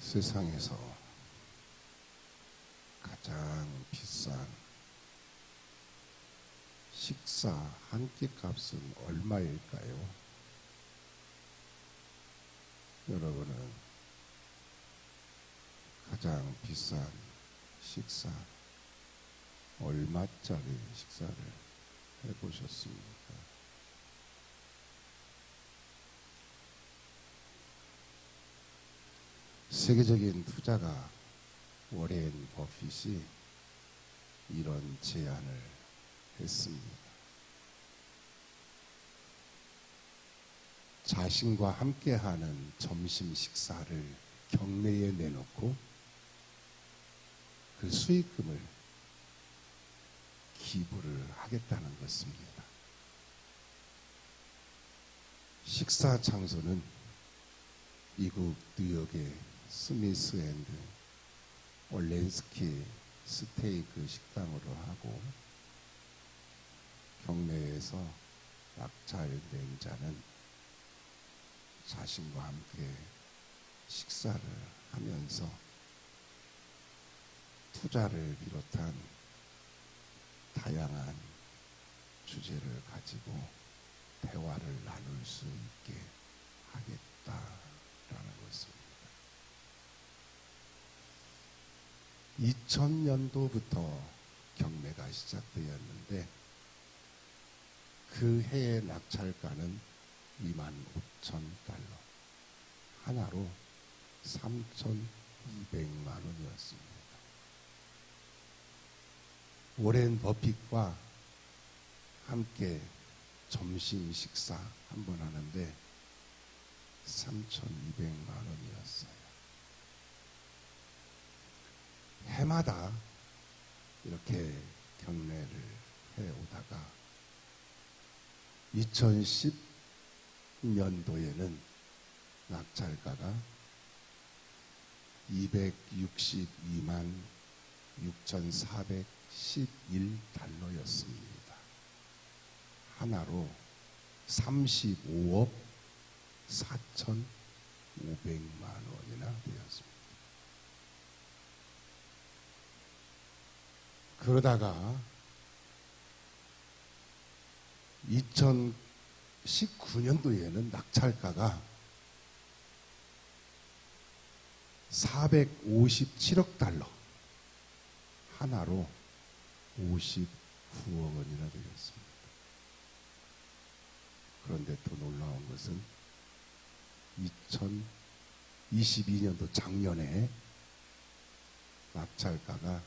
세상에서 가장 비싼 식사 한 끼 값은 얼마일까요? 여러분은 가장 비싼 식사 얼마짜리 식사를 해보셨습니까? 세계적인 투자가 워렌 버핏이 이런 제안을 했습니다. 자신과 함께하는 점심 식사를 경매에 내놓고 그 수익금을 기부를 하겠다는 것입니다. 식사 장소는 미국 뉴욕의 스미스 앤드 올렌스키 스테이크 식당으로 하고, 경매에서 낙찰된 자는 자신과 함께 식사를 하면서 투자를 비롯한 다양한 주제를 가지고 대화를 나눌 수 있게 하겠다라는 것입니다. 2000년도부터 경매가 시작되었는데 그 해의 낙찰가는 25,000달러, 하나로 3,200만 원이었습니다. 워렌 버핏과 함께 점심 식사 한번 하는데 3,200만 원이었어요. 해마다 이렇게 경매를 해오다가 2010년도에는 낙찰가가 262만 6,411달러였습니다. 하나로 35억 4,500만 원이나 되었습니다. 그러다가 2019년도에는 낙찰가가 457억 달러, 하나로 59억 원이나 되었습니다. 그런데 더 놀라운 것은 2022년도 작년에 낙찰가가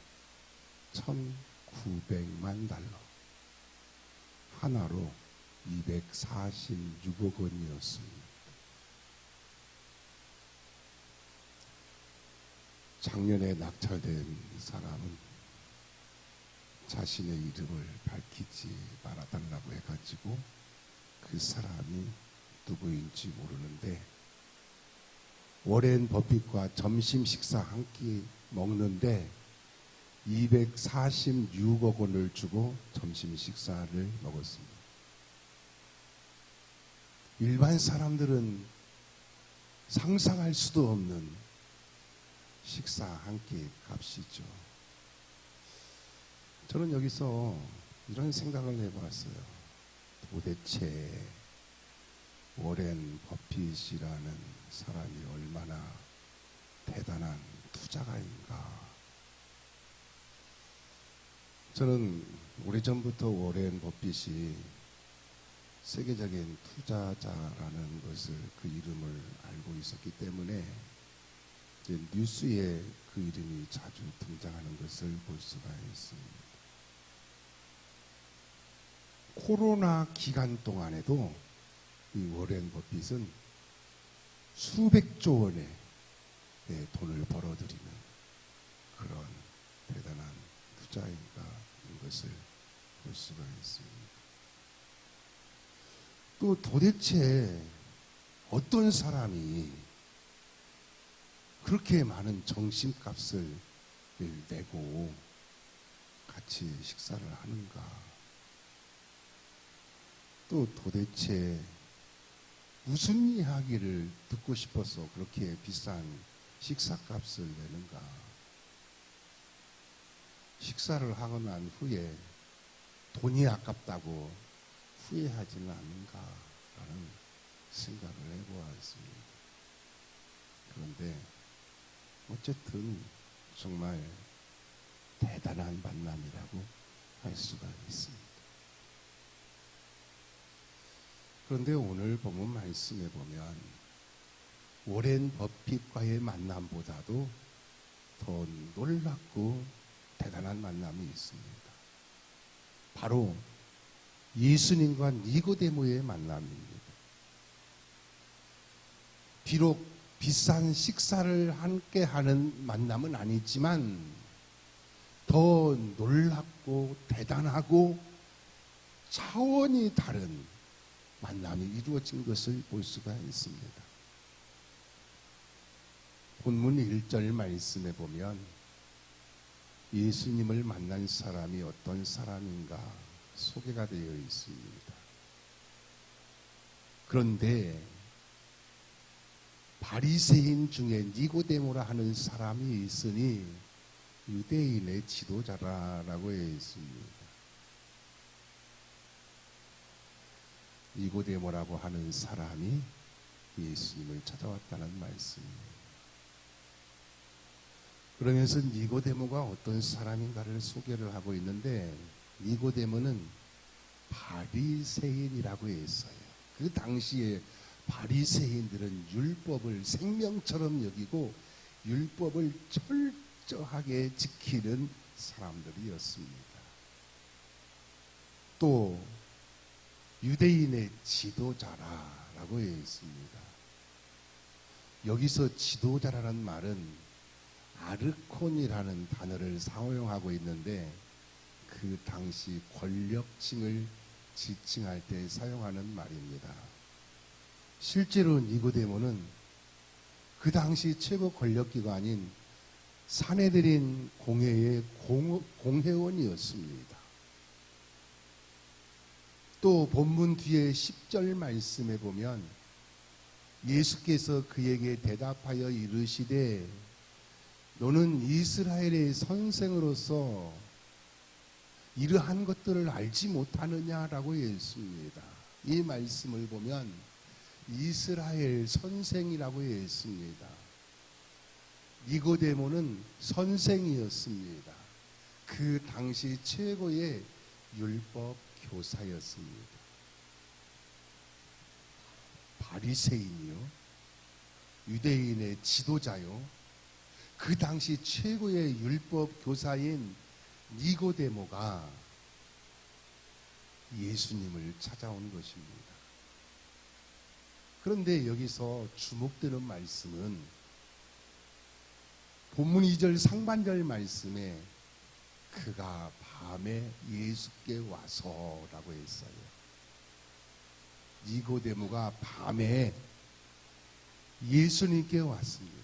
1,900만 달러, 하나로 246억 원이었습니다. 작년에 낙찰된 사람은 자신의 이름을 밝히지 말아달라고 해가지고 그 사람이 누구인지 모르는데, 워렌 버핏과 점심 식사 한 끼 먹는데 246억 원을 주고 점심 식사를 먹었습니다. 일반 사람들은 상상할 수도 없는 식사 한 끼 값이죠. 저는 여기서 이런 생각을 해봤어요. 도대체 워렌 버핏이라는 사람이 얼마나 대단한 투자가인가. 저는 오래전부터 워렌 버핏이 세계적인 투자자라는 것을, 그 이름을 알고 있었기 때문에 이제 뉴스에 그 이름이 자주 등장하는 것을 볼 수가 있습니다. 코로나 기간 동안에도 이 워렌 버핏은 수백조 원의 돈을 벌어들이는 그런 대단한 투자인가인 것을 볼 수가 있습니다. 또 도대체 어떤 사람이 그렇게 많은 점심값을 내고 같이 식사를 하는가? 또 도대체 무슨 이야기를 듣고 싶어서 그렇게 비싼 식사값을 내는가? 식사를 하고 난 후에 돈이 아깝다고 후회하지는 않는가라는 생각을 해보았습니다. 그런데 어쨌든 정말 대단한 만남이라고 할 수가 있습니다. 그런데 오늘 본문 말씀에 보면 오랜 버핏과의 만남보다도 더 놀랍고 대단한 만남이 있습니다. 바로 예수님과 니고데모의 만남입니다. 비록 비싼 식사를 함께 하는 만남은 아니지만 더 놀랍고 대단하고 차원이 다른 만남이 이루어진 것을 볼 수가 있습니다. 본문 1절 말씀에 보면 예수님을 만난 사람이 어떤 사람인가 소개가 되어 있습니다. 그런데 바리새인 중에 니고데모라 하는 사람이 있으니 유대인의 지도자라고 되어 있습니다. 니고데모라고 하는 사람이 예수님을 찾아왔다는 말씀이에요. 그러면서 니고데모가 어떤 사람인가를 소개를 하고 있는데 니고데모는 바리새인이라고 했어요. 그 당시에 바리새인들은 율법을 생명처럼 여기고 율법을 철저하게 지키는 사람들이었습니다. 또 유대인의 지도자라고 했습니다. 여기서 지도자라는 말은 아르콘이라는 단어를 사용하고 있는데 그 당시 권력층을 지칭할 때 사용하는 말입니다. 실제로 니고데모는 그 당시 최고 권력기관인 산헤드린 공회의 공회원이었습니다. 또 본문 뒤에 10절 말씀에 보면 예수께서 그에게 대답하여 이르시되 너는 이스라엘의 선생으로서 이러한 것들을 알지 못하느냐라고 했습니다. 이 말씀을 보면 이스라엘 선생이라고 했습니다. 니고데모는 선생이었습니다. 그 당시 최고의 율법 교사였습니다. 바리새인이요, 유대인의 지도자요, 그 당시 최고의 율법 교사인 니고데모가 예수님을 찾아온 것입니다. 그런데 여기서 주목되는 말씀은 본문 2절 상반절 말씀에 그가 밤에 예수께 와서라고 했어요. 니고데모가 밤에 예수님께 왔습니다.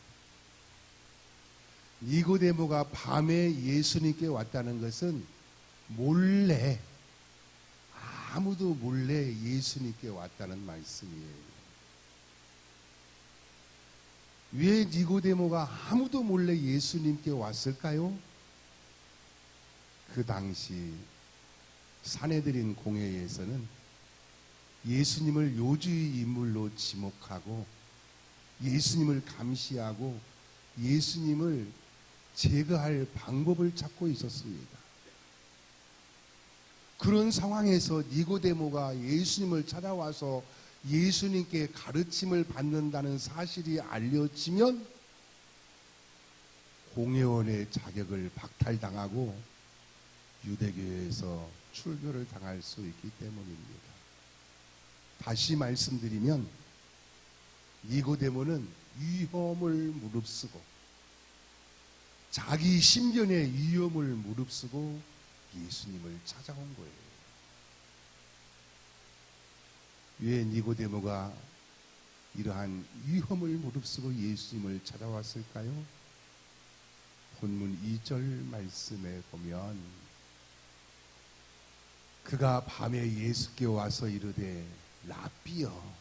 니고데모가 밤에 예수님께 왔다는 것은 몰래, 아무도 몰래 예수님께 왔다는 말씀이에요. 왜 니고데모가 아무도 몰래 예수님께 왔을까요? 그 당시 산헤드린 공회에서는 예수님을 요주의 인물로 지목하고 예수님을 감시하고 예수님을 제거할 방법을 찾고 있었습니다. 그런 상황에서 니고데모가 예수님을 찾아와서 예수님께 가르침을 받는다는 사실이 알려지면 공회원의 자격을 박탈당하고 유대교에서 출교를 당할 수 있기 때문입니다. 다시 말씀드리면 니고데모는 위험을 무릅쓰고 자기 신변의 위험을 무릅쓰고 예수님을 찾아온 거예요. 왜 니고데모가 이러한 위험을 무릅쓰고 예수님을 찾아왔을까요? 본문 2절 말씀에 보면 그가 밤에 예수께 와서 이르되 라삐여,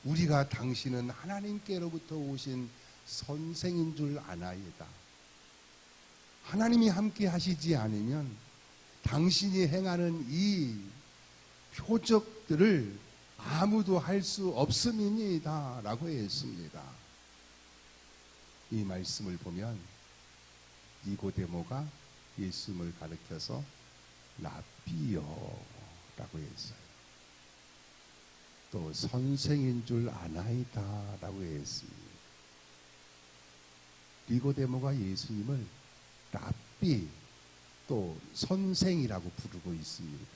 우리가 당신은 하나님께로부터 오신 선생인 줄 아나이다. 하나님이 함께 하시지 않으면 당신이 행하는 이 표적들을 아무도 할 수 없음이니이다 라고 했습니다. 이 말씀을 보면 니고데모가 예수님을 가리켜서 라삐요 라고 했어요. 또 선생인 줄 아나이다 라고 했습니다. 니고데모가 예수님을 라삐 또 선생이라고 부르고 있습니다.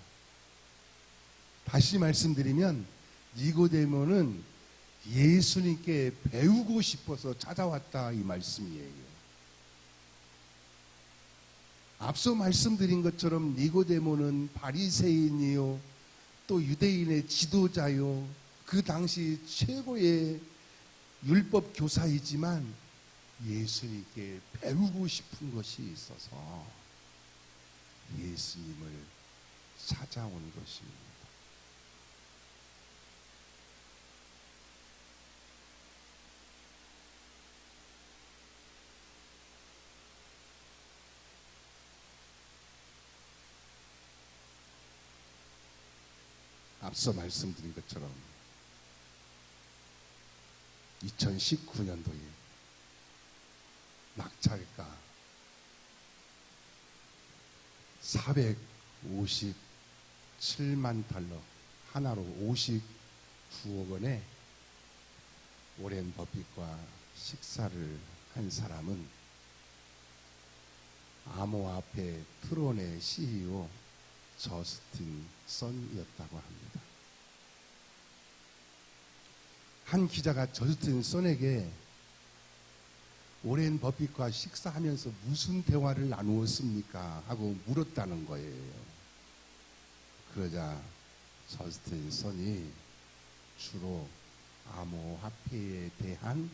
다시 말씀드리면 니고데모는 예수님께 배우고 싶어서 찾아왔다 이 말씀이에요. 앞서 말씀드린 것처럼 니고데모는 바리새인이요 또 유대인의 지도자요 그 당시 최고의 율법 교사이지만 예수님께 배우고 싶은 것이 있어서 예수님을 찾아온 것입니다. 앞서 말씀드린 것처럼 2019년도에 낙찰가 457만 달러 하나로 59억 원에 오렌 버핏과 식사를 한 사람은 암호화폐 트론의 CEO 저스틴 선이었다고 합니다. 한 기자가 저스틴 선에게 오렌 버핏과 식사하면서 무슨 대화를 나누었습니까? 하고 물었다는 거예요. 그러자 저스틴 선이 주로 암호화폐에 대한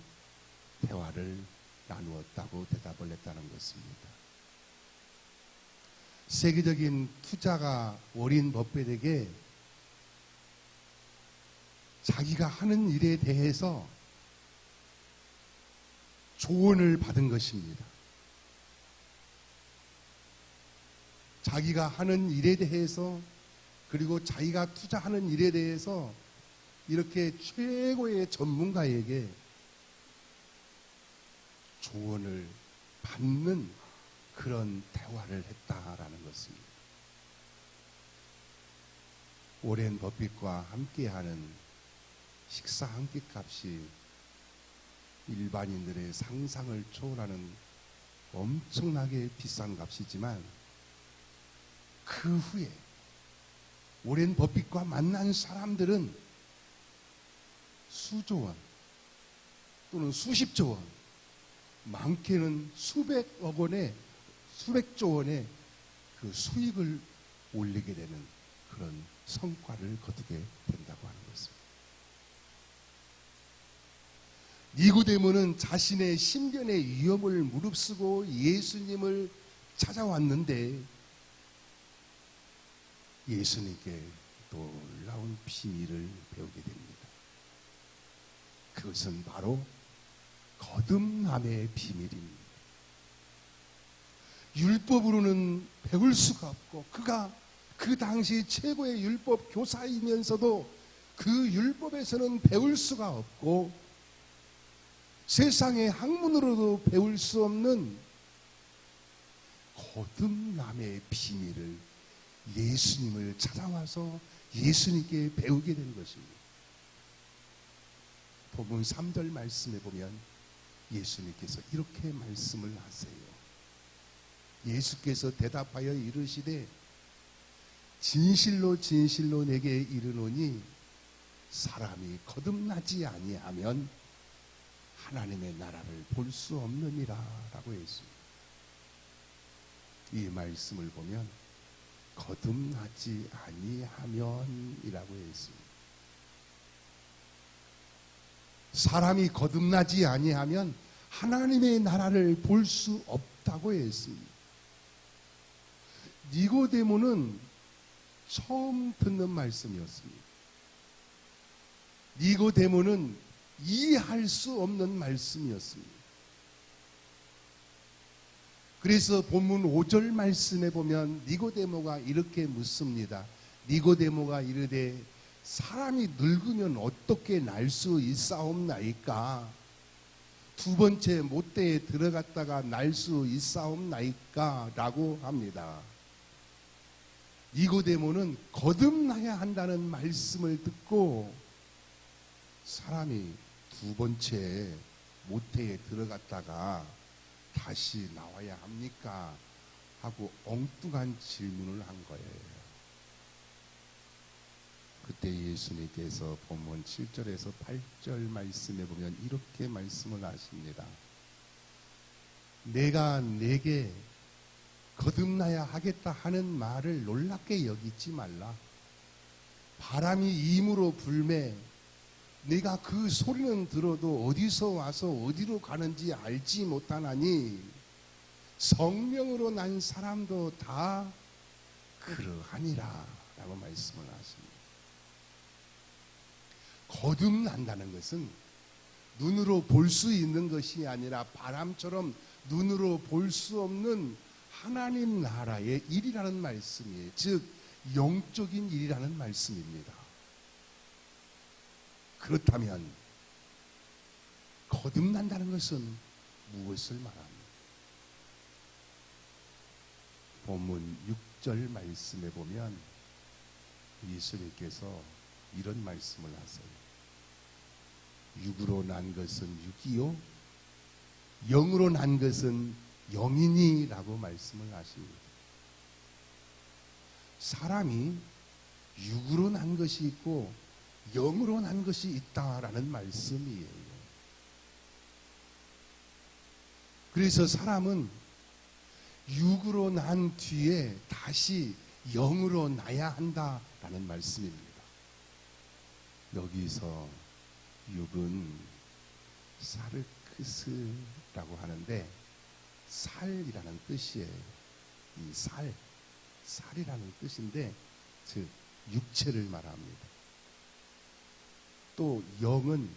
대화를 나누었다고 대답을 했다는 것입니다. 세계적인 투자가 워렌 버핏에게 자기가 하는 일에 대해서 조언을 받은 것입니다. 자기가 하는 일에 대해서 그리고 자기가 투자하는 일에 대해서 이렇게 최고의 전문가에게 조언을 받는 그런 대화를 했다라는 것입니다. 오렌 버핏과 함께하는 식사 한 끼 값이 일반인들의 상상을 초월하는 엄청나게 비싼 값이지만 그 후에 오렌 버핏과 만난 사람들은 수조 원 또는 수십조 원, 많게는 수백억 원의 수백조 원의 그 수익을 올리게 되는 그런 성과를 거두게 된다고 하는 것입니다. 니고데모는 자신의 신변의 위험을 무릅쓰고 예수님을 찾아왔는데 예수님께 놀라운 비밀을 배우게 됩니다. 그것은 바로 거듭남의 비밀입니다. 율법으로는 배울 수가 없고 그가 그 당시 최고의 율법 교사이면서도 그 율법에서는 배울 수가 없고 세상의 학문으로도 배울 수 없는 거듭남의 비밀을 예수님을 찾아와서 예수님께 배우게 된 것입니다. 본문 3절 말씀에 보면 예수님께서 이렇게 말씀을 하세요. 예수께서 대답하여 이르시되 진실로 진실로 내게 이르노니 사람이 거듭나지 아니하면 하나님의 나라를 볼 수 없느니라 라고 했습니다. 이 말씀을 보면 거듭나지 아니하면 이라고 했습니다. 사람이 거듭나지 아니하면 하나님의 나라를 볼 수 없다고 했습니다. 니고데모는 처음 듣는 말씀이었습니다. 니고데모는 이해할 수 없는 말씀이었습니다. 그래서 본문 5절 말씀에 보면 니고데모가 이렇게 묻습니다. 니고데모가 이르되 사람이 늙으면 어떻게 날 수 있사옵나이까? 두 번째 못대에 들어갔다가 날 수 있사옵나이까? 라고 합니다. 니고데모는 거듭나야 한다는 말씀을 듣고 사람이 두 번째 모태에 들어갔다가 다시 나와야 합니까? 하고 엉뚱한 질문을 한 거예요. 그때 예수님께서 본문 7절에서 8절 말씀에 보면 이렇게 말씀을 하십니다. 내가 내게 거듭나야 하겠다 하는 말을 놀랍게 여기지 말라. 바람이 임으로 불매 내가 그 소리는 들어도 어디서 와서 어디로 가는지 알지 못하나니 성령으로 난 사람도 다 그러하니라 라고 말씀을 하십니다. 거듭난다는 것은 눈으로 볼 수 있는 것이 아니라 바람처럼 눈으로 볼 수 없는 하나님 나라의 일이라는 말씀이에요. 즉 영적인 일이라는 말씀입니다. 그렇다면 거듭난다는 것은 무엇을 말합니까? 본문 6절 말씀에 보면 예수님께서 이런 말씀을 하세요. 육으로 난 것은 육이요 영으로 난 것은 영이니라고 말씀을 하십니다. 사람이 육으로 난 것이 있고 영으로 난 것이 있다라는 말씀이에요. 그래서 사람은 육으로 난 뒤에 다시 영으로 나야 한다라는 말씀입니다. 여기서 육은 사르크스라고 하는데 살이라는 뜻이에요. 이 살이라는 뜻인데 즉 육체를 말합니다. 또 영은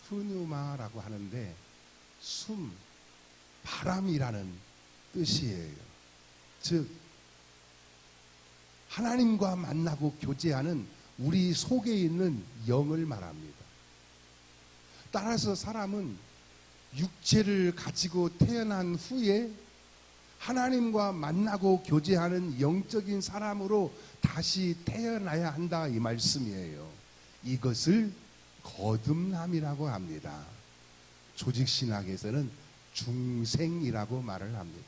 푸누마라고 하는데 바람이라는 뜻이에요. 즉 하나님과 만나고 교제하는 우리 속에 있는 영을 말합니다. 따라서 사람은 육체를 가지고 태어난 후에 하나님과 만나고 교제하는 영적인 사람으로 다시 태어나야 한다 이 말씀이에요. 이것을 거듭남이라고 합니다. 조직신학에서는 중생이라고 말을 합니다.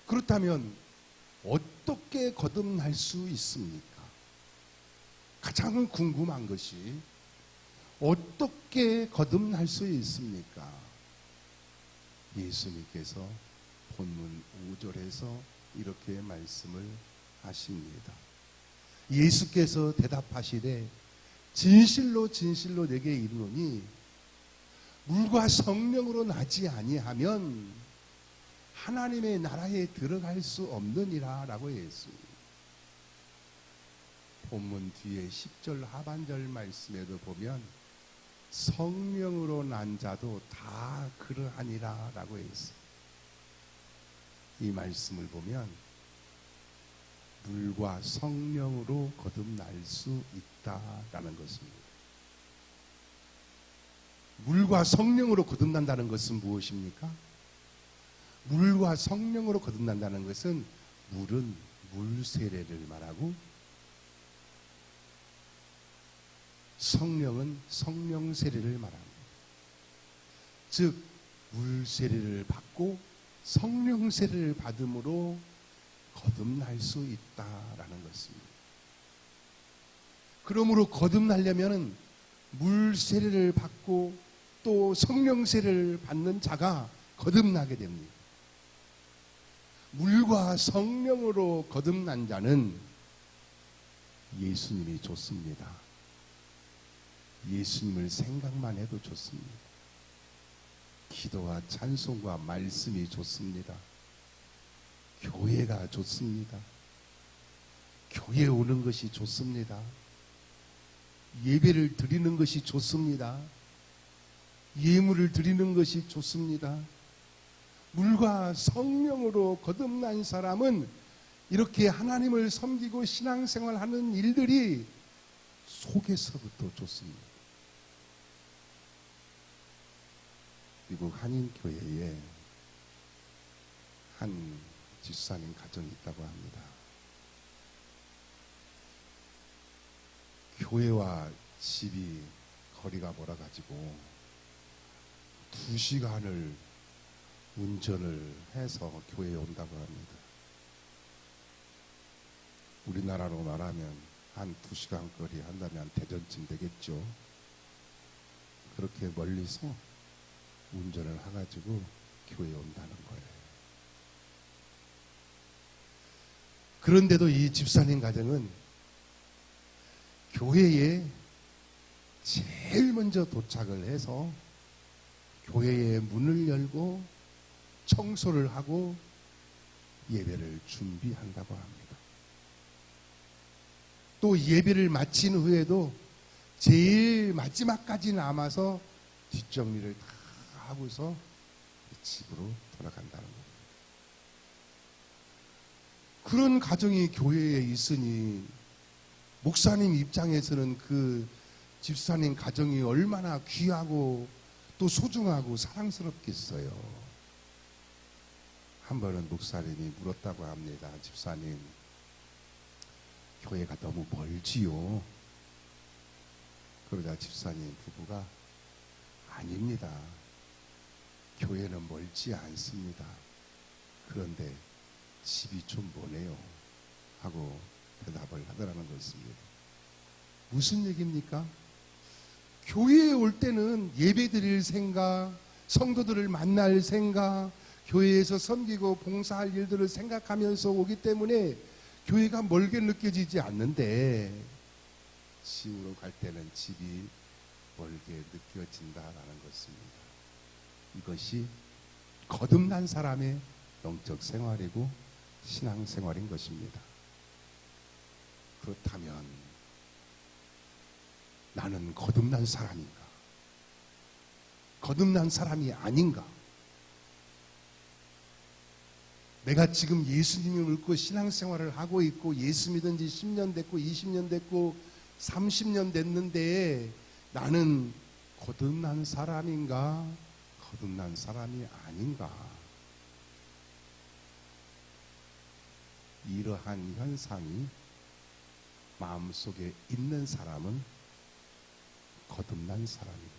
그렇다면 어떻게 거듭날 수 있습니까? 가장 궁금한 것이 어떻게 거듭날 수 있습니까? 예수님께서 본문 5절에서 이렇게 말씀을 하십니다. 예수께서 대답하시되 진실로 진실로 내게 이르노니 물과 성령으로 나지 아니하면 하나님의 나라에 들어갈 수 없느니라 라고 했습니다. 본문 뒤에 10절 하반절 말씀에도 보면 성령으로 난 자도 다 그러하니라 라고 했습니다. 이 말씀을 보면 물과 성령으로 거듭날 수 있다라는 것입니다. 물과 성령으로 거듭난다는 것은 무엇입니까? 물과 성령으로 거듭난다는 것은 물은 물 세례를 말하고 성령은 성령 세례를 말합니다. 즉 물 세례를 받고 성령 세례를 받음으로 거듭날 수 있다라는 것입니다. 그러므로 거듭나려면 물 세례를 받고 또 성령 세례를 받는 자가 거듭나게 됩니다. 물과 성령으로 거듭난 자는 예수님이 좋습니다. 예수님을 생각만 해도 좋습니다. 기도와 찬송과 말씀이 좋습니다. 교회가 좋습니다. 교회에 오는 것이 좋습니다. 예배를 드리는 것이 좋습니다. 예물을 드리는 것이 좋습니다. 물과 성령으로 거듭난 사람은 이렇게 하나님을 섬기고 신앙생활하는 일들이 속에서부터 좋습니다. 미국 한인교회에 한 집사님 가정이 있다고 합니다. 교회와 집이 거리가 멀어가지고 2시간을 운전을 해서 교회에 온다고 합니다. 우리나라로 말하면 한 2시간 거리 한다면 대전쯤 되겠죠. 그렇게 멀리서 운전을 해가지고 교회에 온다는 거예요. 그런데도 이 집사님 가정은 교회에 제일 먼저 도착을 해서 교회의 문을 열고 청소를 하고 예배를 준비한다고 합니다. 또 예배를 마친 후에도 제일 마지막까지 남아서 뒷정리를 다 하고서 집으로 돌아간다는 겁니다. 그런 가정이 교회에 있으니 목사님 입장에서는 그 집사님 가정이 얼마나 귀하고 또 소중하고 사랑스럽겠어요. 한 번은 목사님이 물었다고 합니다. 집사님, 교회가 너무 멀지요? 그러자 집사님 부부가 아닙니다. 교회는 멀지 않습니다. 그런데 집이 좀 머네요. 하고 대답을 하더라는 것입니다. 무슨 얘기입니까? 교회에 올 때는 예배 드릴 생각, 성도들을 만날 생각, 교회에서 섬기고 봉사할 일들을 생각하면서 오기 때문에 교회가 멀게 느껴지지 않는데 집으로 갈 때는 집이 멀게 느껴진다라는 것입니다. 이것이 거듭난 사람의 영적 생활이고 신앙생활인 것입니다. 그렇다면 나는 거듭난 사람인가? 거듭난 사람이 아닌가? 내가 지금 예수님을 믿고 신앙생활을 하고 있고 예수 믿은 지 10년 됐고 20년 됐고 30년 됐는데 나는 거듭난 사람인가? 거듭난 사람이 아닌가? 이러한 현상이 마음속에 있는 사람은 거듭난 사람입니다.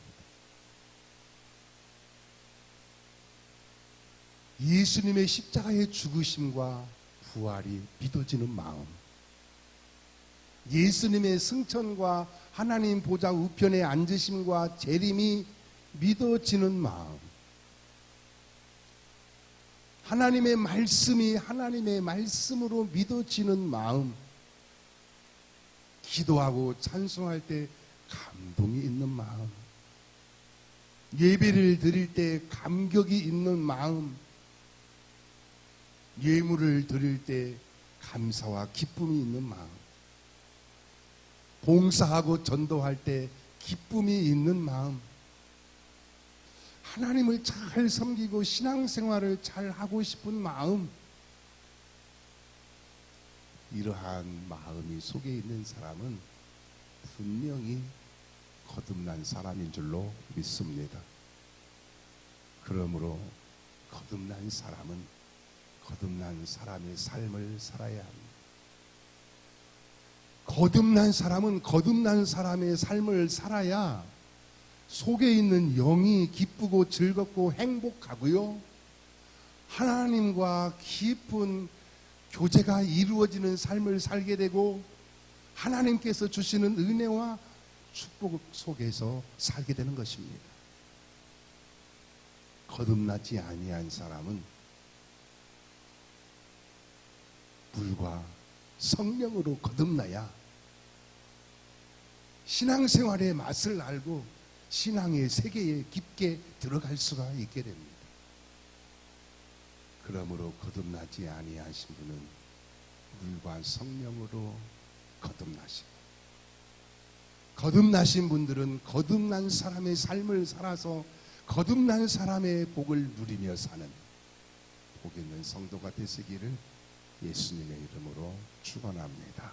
예수님의 십자가의 죽으심과 부활이 믿어지는 마음, 예수님의 승천과 하나님 보좌 우편에 앉으심과 재림이 믿어지는 마음, 하나님의 말씀이 하나님의 말씀으로 믿어지는 마음, 기도하고 찬송할 때 감동이 있는 마음, 예배를 드릴 때 감격이 있는 마음, 예물을 드릴 때 감사와 기쁨이 있는 마음, 봉사하고 전도할 때 기쁨이 있는 마음, 하나님을 잘 섬기고 신앙생활을 잘 하고 싶은 마음, 이러한 마음이 속에 있는 사람은 분명히 거듭난 사람인 줄로 믿습니다. 그러므로 거듭난 사람은 거듭난 사람의 삶을 살아야 합니다. 거듭난 사람은 거듭난 사람의 삶을 살아야 속에 있는 영이 기쁘고 즐겁고 행복하고요, 하나님과 깊은 교제가 이루어지는 삶을 살게 되고 하나님께서 주시는 은혜와 축복 속에서 살게 되는 것입니다. 거듭나지 아니한 사람은 물과 성령으로 거듭나야 신앙생활의 맛을 알고 신앙의 세계에 깊게 들어갈 수가 있게 됩니다. 그러므로 거듭나지 아니하신 분은 물과 성령으로 거듭나시고, 거듭나신 분들은 거듭난 사람의 삶을 살아서 거듭난 사람의 복을 누리며 사는 복 있는 성도가 되시기를 예수님의 이름으로 축원합니다.